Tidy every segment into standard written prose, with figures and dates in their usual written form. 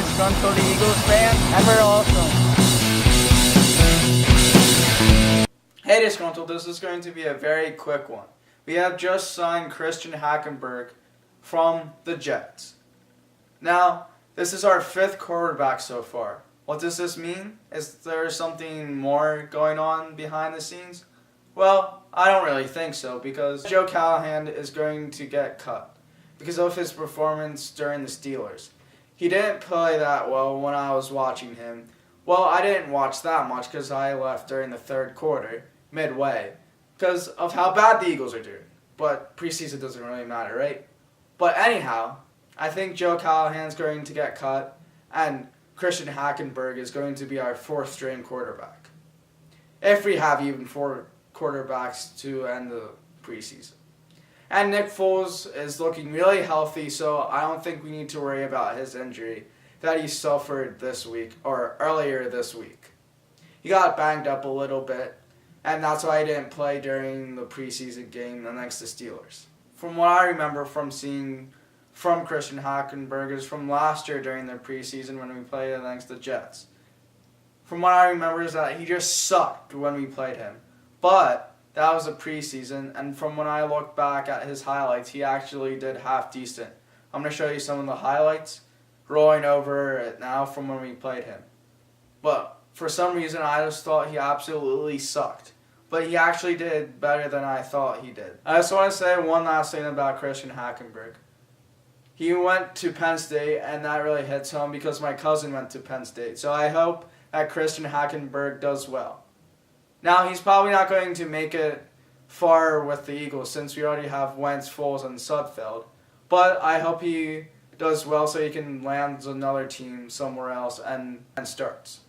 disgruntled Eagles fan, and we're awesome. Hey Disgruntled, this is going to be a very quick one. We have just signed Christian Hackenberg from the Jets. Now, this is our 5th quarterback so far. What does this mean? Is there something more going on behind the scenes? Well, I don't really think so, because Joe Callahan is going to get cut because of his performance during the Steelers. He didn't play that well when I was watching him. Well, I didn't watch that much because I left during the 3rd quarter, midway, because of how bad the Eagles are doing. But preseason doesn't really matter, right? But anyhow, I think Joe Callahan's going to get cut, and Christian Hackenberg is going to be our 4th string quarterback. If we have even 4 quarterbacks to end the preseason. And Nick Foles is looking really healthy, so I don't think we need to worry about his injury that he suffered this week, or earlier this week. He got banged up a little bit, and that's why he didn't play during the preseason game against the Steelers. From what I remember from seeing from Christian Hackenberg is from last year during the preseason when we played against the Jets. From what I remember is that he just sucked when we played him. But that was a preseason, and from when I look back at his highlights, he actually did half decent. I'm going to show you some of the highlights, rolling over it now from when we played him. But for some reason, I just thought he absolutely sucked. But he actually did better than I thought he did. I just want to say one last thing about Christian Hackenberg. He went to Penn State, and that really hits home because my cousin went to Penn State. So I hope that Christian Hackenberg does well. Now, he's probably not going to make it far with the Eagles since we already have Wentz, Foles, and Sudfeld. But I hope he does well so he can land another team somewhere else and starts.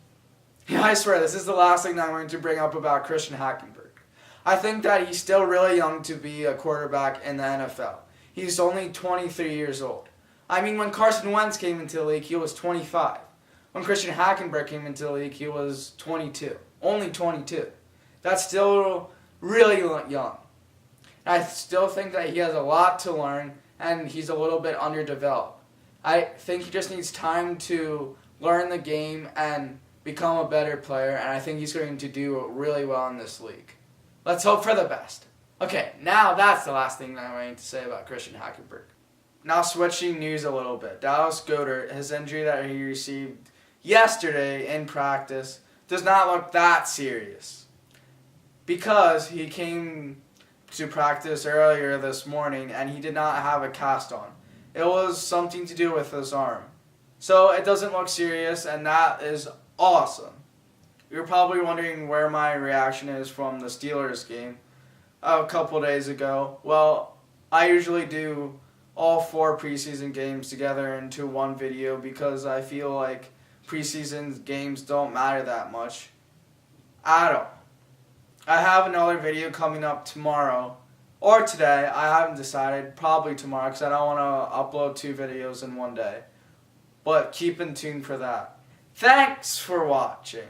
Yeah, I swear, this is the last thing that I'm going to bring up about Christian Hackenberg. I think that he's still really young to be a quarterback in the NFL. He's only 23 years old. I mean, when Carson Wentz came into the league, he was 25. When Christian Hackenberg came into the league, he was 22. Only 22. That's still really young. I still think that he has a lot to learn, and he's a little bit underdeveloped. I think he just needs time to learn the game and become a better player, and I think he's going to do really well in this league. Let's hope for the best. Okay, now that's the last thing that I'm going to say about Christian Hackenberg. Now switching news a little bit. Dallas Goedert, his injury that he received yesterday in practice, does not look that serious. Because he came to practice earlier this morning and he did not have a cast on. It was something to do with his arm. So it doesn't look serious, and that is awesome. You're probably wondering where my reaction is from the Steelers game a couple days ago. Well, I usually do all 4 preseason games together into one video because I feel like preseason games don't matter that much at all. I have another video coming up tomorrow, or today. I haven't decided, probably tomorrow, because I don't want to upload 2 videos in one day. But keep in tune for that. Thanks for watching.